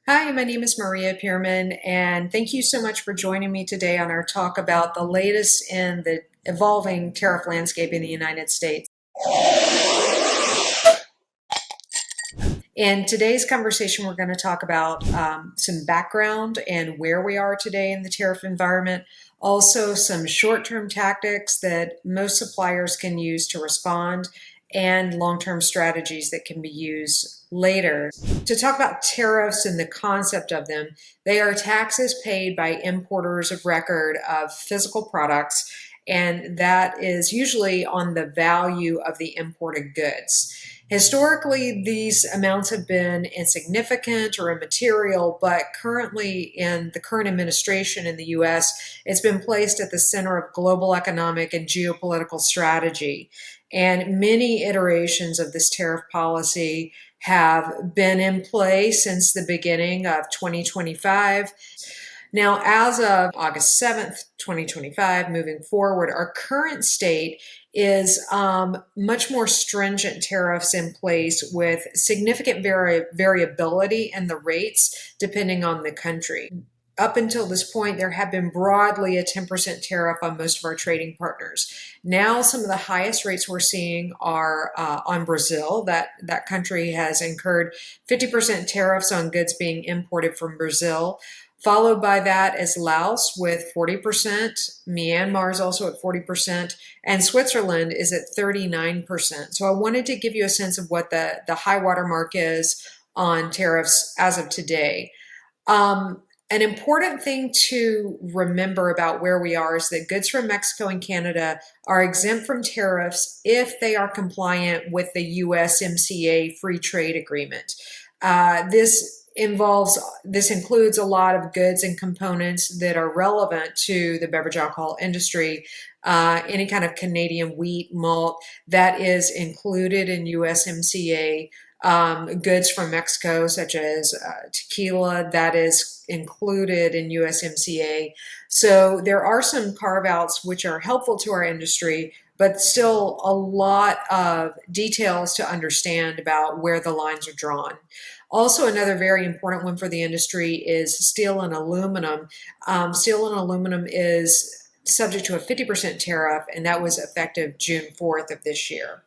Hi, my name is Maria Pearman, and thank you so much for joining me today on our talk about the latest in the evolving tariff landscape in the United States. In today's conversation, we're going to talk about some background and where we are today in the tariff environment, also some short-term tactics that most suppliers can use to respond, and long-term strategies that can be used later. To talk about tariffs and the concept of them, they are taxes paid by importers of record of physical products, and that is usually on the value of the imported goods. Historically, these amounts have been insignificant or immaterial, but currently in the current administration in the US, it's been placed at the center of global economic and geopolitical strategy. And many iterations of this tariff policy have been in play since the beginning of 2025. Now, as of August 7th, 2025, moving forward, our current state is much more stringent tariffs in place with significant variability in the rates depending on the country. Up until this point, there have been broadly a 10% tariff on most of our trading partners. Now, some of the highest rates we're seeing are on Brazil. That country has incurred 50% tariffs on goods being imported from Brazil. Followed by that is Laos with 40%. Myanmar is also at 40%. And Switzerland is at 39%. So I wanted to give you a sense of what the high water mark is on tariffs as of today. An important thing to remember about where we are is that goods from Mexico and Canada are exempt from tariffs if they are compliant with the USMCA free trade agreement. This includes a lot of goods and components that are relevant to the beverage alcohol industry. Any kind of Canadian wheat, malt, that is included in USMCA. Goods from Mexico, such as tequila, that is included in USMCA. So there are some carve-outs which are helpful to our industry, but still a lot of details to understand about where the lines are drawn. Also, another very important one for the industry is steel and aluminum. Steel and aluminum is subject to a 50% tariff, and that was effective June 4th of this year.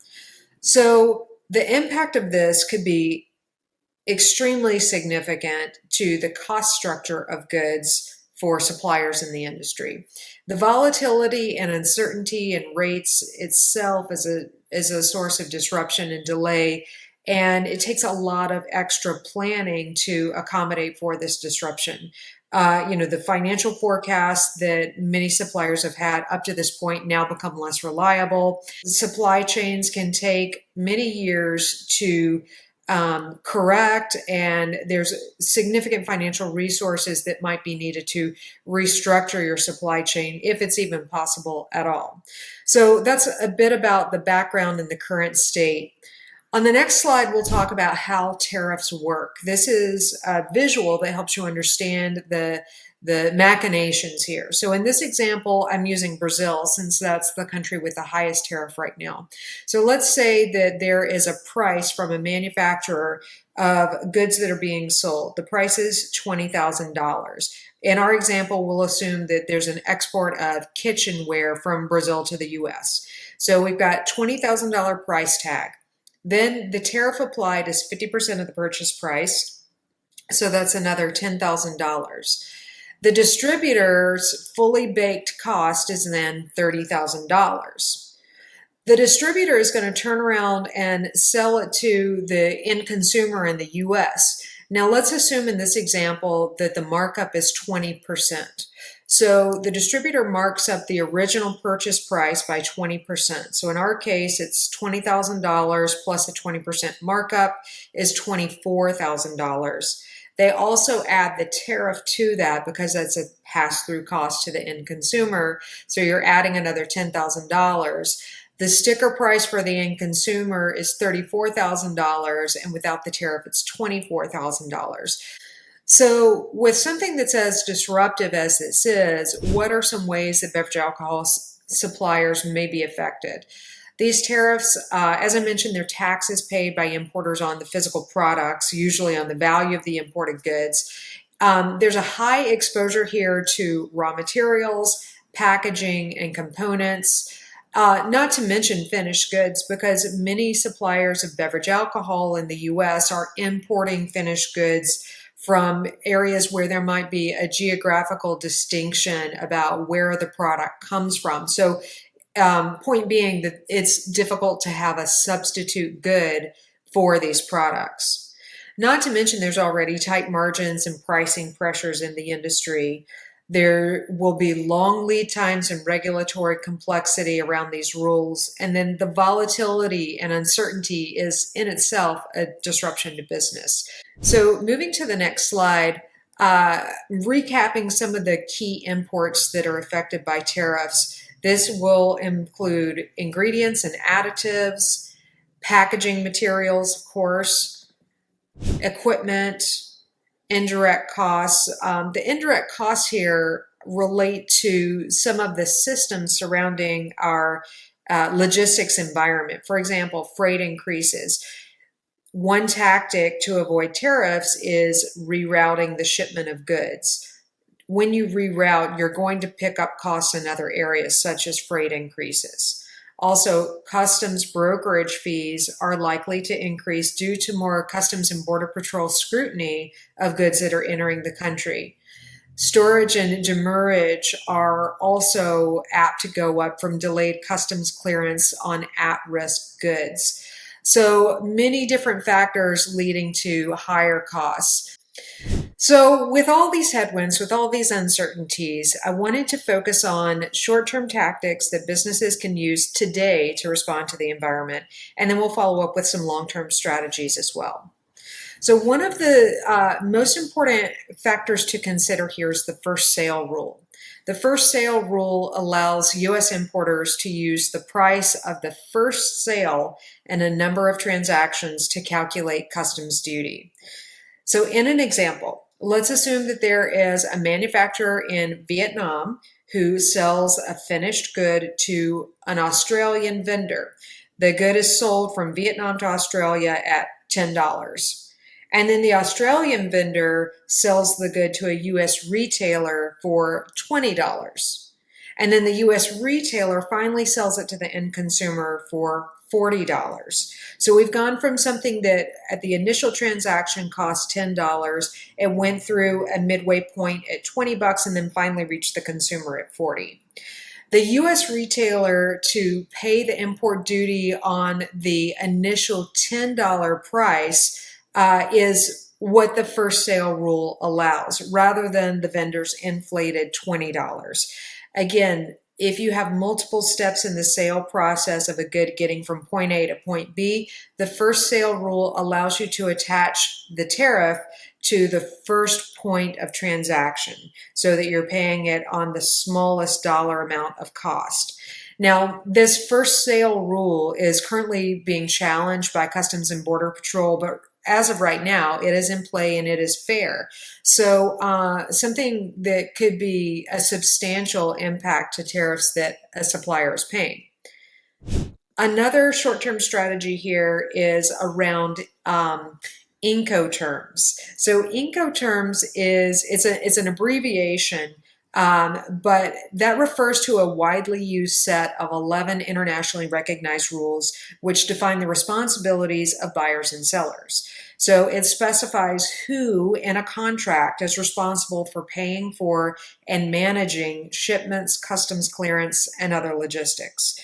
So the impact of this could be extremely significant to the cost structure of goods for suppliers in the industry. The volatility and uncertainty in rates itself is a source of disruption and delay, and it takes a lot of extra planning to accommodate for this disruption. The financial forecasts that many suppliers have had up to this point now become less reliable. Supply chains can take many years to correct, and there's significant financial resources that might be needed to restructure your supply chain if it's even possible at all. So that's a bit about the background and the current state. On the next slide, we'll talk about how tariffs work. This is a visual that helps you understand the machinations here. So in this example, I'm using Brazil since that's the country with the highest tariff right now. So let's say that there is a price from a manufacturer of goods that are being sold. The price is $20,000. In our example, we'll assume that there's an export of kitchenware from Brazil to the US. So we've got $20,000 price tag. Then the tariff applied is 50% of the purchase price. So that's another $10,000. The distributor's fully baked cost is then $30,000. The distributor is going to turn around and sell it to the end consumer in the US. Now let's assume in this example that the markup is 20%. So the distributor marks up the original purchase price by 20%. So in our case, it's $20,000 plus a 20% markup is $24,000. They also add the tariff to that because that's a pass-through cost to the end consumer. So you're adding another $10,000. The sticker price for the end consumer is $34,000, and without the tariff, it's $24,000. So with something that's as disruptive as this is, what are some ways that beverage alcohol suppliers may be affected? These tariffs, as I mentioned, they're taxes paid by importers on the physical products, usually on the value of the imported goods. There's a high exposure here to raw materials, packaging, and components. Not to mention finished goods, because many suppliers of beverage alcohol in the US are importing finished goods from areas where there might be a geographical distinction about where the product comes from. So, point being that it's difficult to have a substitute good for these products. Not to mention, there's already tight margins and pricing pressures in the industry. There will be long lead times and regulatory complexity around these rules. And then the volatility and uncertainty is in itself a disruption to business. So, moving to the next slide, recapping some of the key imports that are affected by tariffs. This will include ingredients and additives, packaging materials, of course, equipment, indirect costs. The indirect costs here relate to some of the systems surrounding our logistics environment. For example, freight increases. One tactic to avoid tariffs is rerouting the shipment of goods. When you reroute, you're going to pick up costs in other areas, such as freight increases. Also, customs brokerage fees are likely to increase due to more Customs and Border Patrol scrutiny of goods that are entering the country. Storage and demurrage are also apt to go up from delayed customs clearance on at-risk goods. So many different factors leading to higher costs. So with all these headwinds, with all these uncertainties, I wanted to focus on short-term tactics that businesses can use today to respond to the environment, and then we'll follow up with some long-term strategies as well. So one of the most important factors to consider here is the first sale rule. The first sale rule allows U.S. importers to use the price of the first sale in a number of transactions to calculate customs duty. So in an example, let's assume that there is a manufacturer in Vietnam who sells a finished good to an Australian vendor. The good is sold from Vietnam to Australia at $10. And then the Australian vendor sells the good to a U.S. retailer for $20. And then the U.S. retailer finally sells it to the end consumer for $40. So we've gone from something that at the initial transaction cost $10, it went through a midway point at $20 and then finally reached the consumer at $40. The U.S. retailer to pay the import duty on the initial $10 price is what the first sale rule allows, rather than the vendor's inflated $20. Again, if you have multiple steps in the sale process of a good getting from point A to point B, the first sale rule allows you to attach the tariff to the first point of transaction so that you're paying it on the smallest dollar amount of cost. Now, this first sale rule is currently being challenged by Customs and Border Patrol, but as of right now, it is in play and it is fair. So something that could be a substantial impact to tariffs that a supplier is paying. Another short-term strategy here is around INCOTERMS. So INCOTERMS it's an abbreviation, but that refers to a widely used set of 11 internationally recognized rules which define the responsibilities of buyers and sellers. So it specifies who in a contract is responsible for paying for and managing shipments, customs clearance, and other logistics.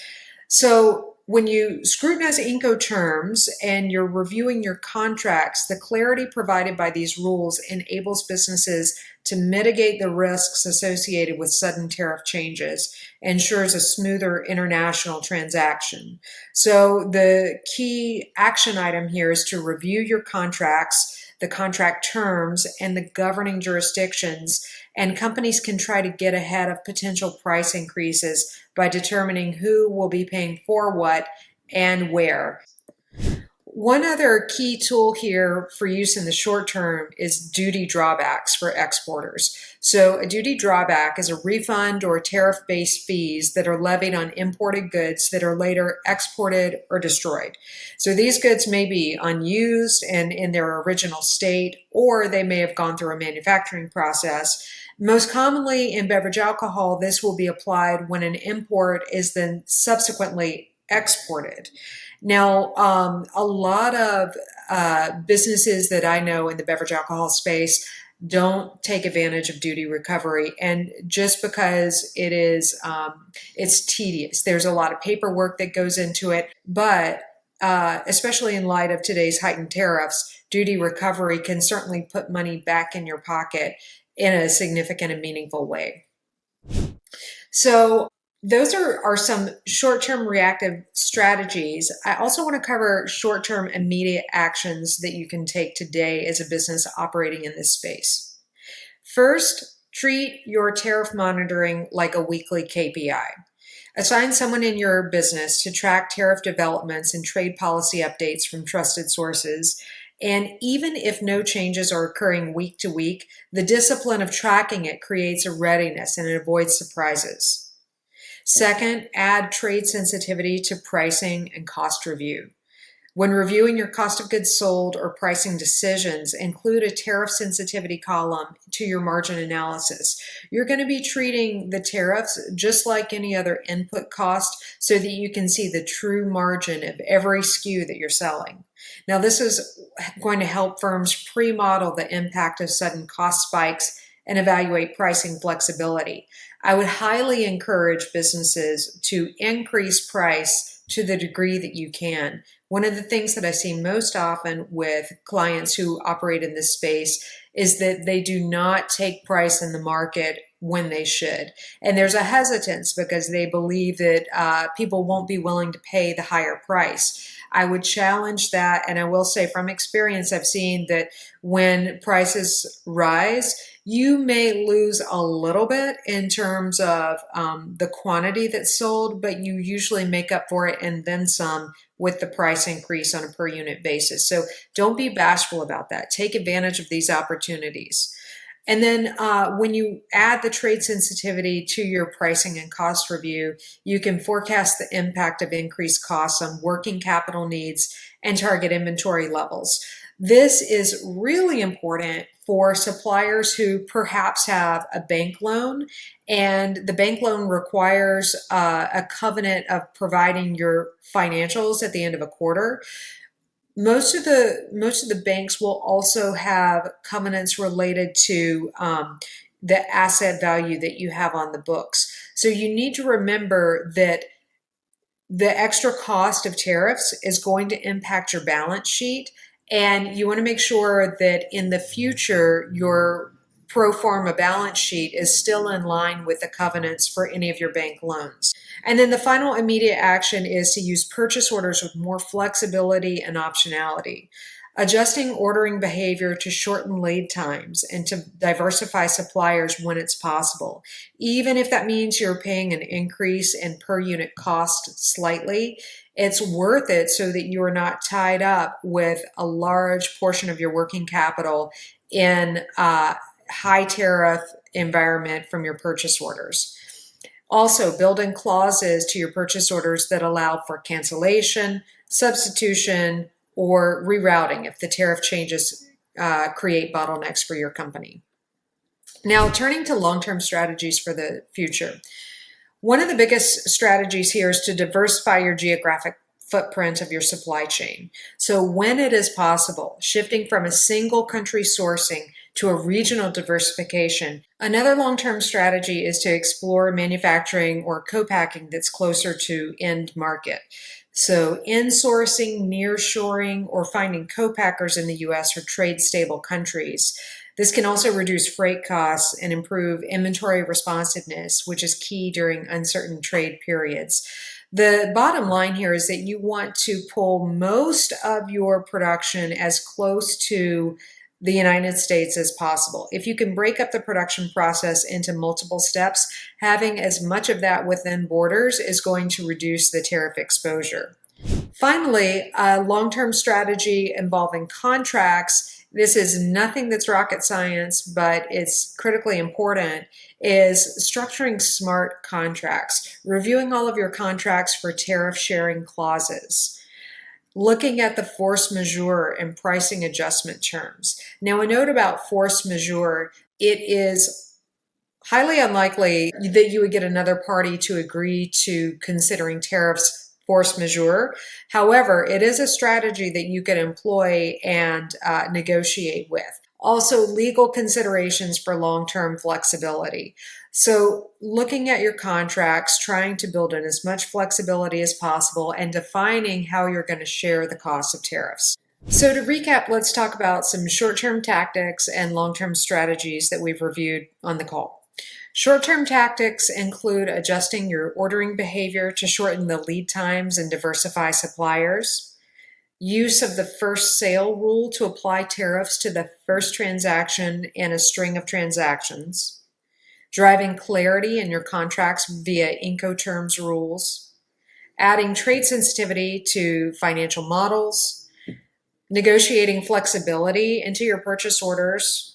So when you scrutinize Incoterms and you're reviewing your contracts, the clarity provided by these rules enables businesses to mitigate the risks associated with sudden tariff changes, ensures a smoother international transaction. So the key action item here is to review your contracts, the contract terms, and the governing jurisdictions, and companies can try to get ahead of potential price increases by determining who will be paying for what and where. One other key tool here for use in the short term is duty drawbacks for exporters. So a duty drawback is a refund or tariff-based fees that are levied on imported goods that are later exported or destroyed. So these goods may be unused and in their original state, or they may have gone through a manufacturing process. Most commonly in beverage alcohol, this will be applied when an import is then subsequently exported. Now, a lot of businesses that I know in the beverage alcohol space don't take advantage of duty recovery, and just because it's tedious. There's a lot of paperwork that goes into it, but especially in light of today's heightened tariffs, duty recovery can certainly put money back in your pocket in a significant and meaningful way. So those are some short-term reactive strategies. I also want to cover short-term immediate actions that you can take today as a business operating in this space. First, treat your tariff monitoring like a weekly KPI. Assign someone in your business to track tariff developments and trade policy updates from trusted sources. And even if no changes are occurring week to week, the discipline of tracking it creates a readiness and it avoids surprises. Second, add trade sensitivity to pricing and cost review. When reviewing your cost of goods sold or pricing decisions, include a tariff sensitivity column to your margin analysis. You're going to be treating the tariffs just like any other input cost so that you can see the true margin of every SKU that you're selling. Now, this is going to help firms pre-model the impact of sudden cost spikes and evaluate pricing flexibility. I would highly encourage businesses to increase price to the degree that you can. One of the things that I see most often with clients who operate in this space is that they do not take price in the market when they should. And there's a hesitance because they believe that people won't be willing to pay the higher price. I would challenge that, and I will say from experience, I've seen that when prices rise, you may lose a little bit in terms of the quantity that's sold, but you usually make up for it and then some with the price increase on a per unit basis. So don't be bashful about that. Take advantage of these opportunities. And then when you add the trade sensitivity to your pricing and cost review, you can forecast the impact of increased costs on working capital needs and target inventory levels. This is really important for suppliers who perhaps have a bank loan, and the bank loan requires a covenant of providing your financials at the end of a quarter. Most of the banks will also have covenants related to the asset value that you have on the books. So you need to remember that the extra cost of tariffs is going to impact your balance sheet, and you want to make sure that in the future your pro forma balance sheet is still in line with the covenants for any of your bank loans. And then the final immediate action is to use purchase orders with more flexibility and optionality. Adjusting ordering behavior to shorten lead times and to diversify suppliers when it's possible. Even if that means you're paying an increase in per unit cost slightly, it's worth it so that you are not tied up with a large portion of your working capital in a high tariff environment from your purchase orders. Also, build in clauses to your purchase orders that allow for cancellation, substitution, or rerouting if the tariff changes create bottlenecks for your company. Now, turning to long-term strategies for the future. One of the biggest strategies here is to diversify your geographic footprint of your supply chain. So when it is possible, shifting from a single country sourcing to a regional diversification. Another long-term strategy is to explore manufacturing or co-packing that's closer to end market. So insourcing, nearshoring, or finding co-packers in the US for trade-stable countries. This can also reduce freight costs and improve inventory responsiveness, which is key during uncertain trade periods. The bottom line here is that you want to pull most of your production as close to the United States as possible. If you can break up the production process into multiple steps, having as much of that within borders is going to reduce the tariff exposure. Finally, a long-term strategy involving contracts. This is nothing that's rocket science, but it's critically important, is structuring smart contracts, reviewing all of your contracts for tariff sharing clauses, looking at the force majeure and pricing adjustment terms. Now, a note about force majeure, it is highly unlikely that you would get another party to agree to considering tariffs force majeure. However, it is a strategy that you can employ and negotiate with. Also, legal considerations for long-term flexibility. So looking at your contracts, trying to build in as much flexibility as possible, and defining how you're going to share the cost of tariffs. So to recap, let's talk about some short-term tactics and long-term strategies that we've reviewed on the call. Short-term tactics include adjusting your ordering behavior to shorten the lead times and diversify suppliers, use of the first sale rule to apply tariffs to the first transaction in a string of transactions, driving clarity in your contracts via INCOTERMS rules, adding trade sensitivity to financial models, negotiating flexibility into your purchase orders,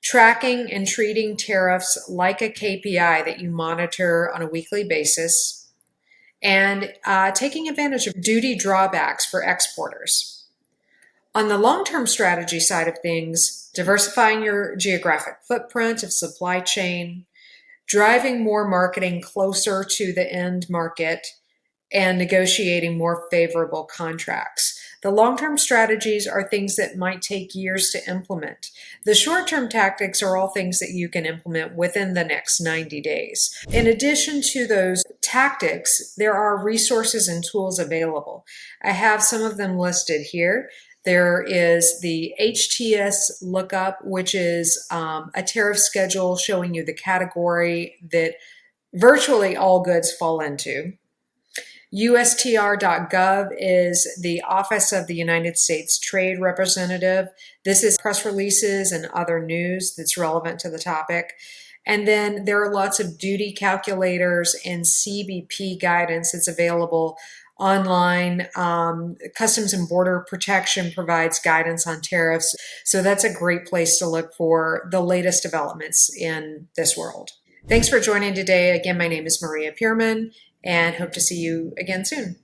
tracking and treating tariffs like a KPI that you monitor on a weekly basis, and taking advantage of duty drawbacks for exporters. On the long-term strategy side of things, diversifying your geographic footprint of supply chain, driving more marketing closer to the end market, and negotiating more favorable contracts. The long-term strategies are things that might take years to implement. The short-term tactics are all things that you can implement within the next 90 days. In addition to those tactics, there are resources and tools available. I have some of them listed here. There is the HTS lookup, which is a tariff schedule showing you the category that virtually all goods fall into. USTR.gov is the Office of the United States Trade Representative. This is press releases and other news that's relevant to the topic. And then there are lots of duty calculators and CBP guidance that's available online. Customs and Border Protection provides guidance on tariffs. So that's a great place to look for the latest developments in this world. Thanks for joining today. Again, my name is Maria Pearman, and hope to see you again soon.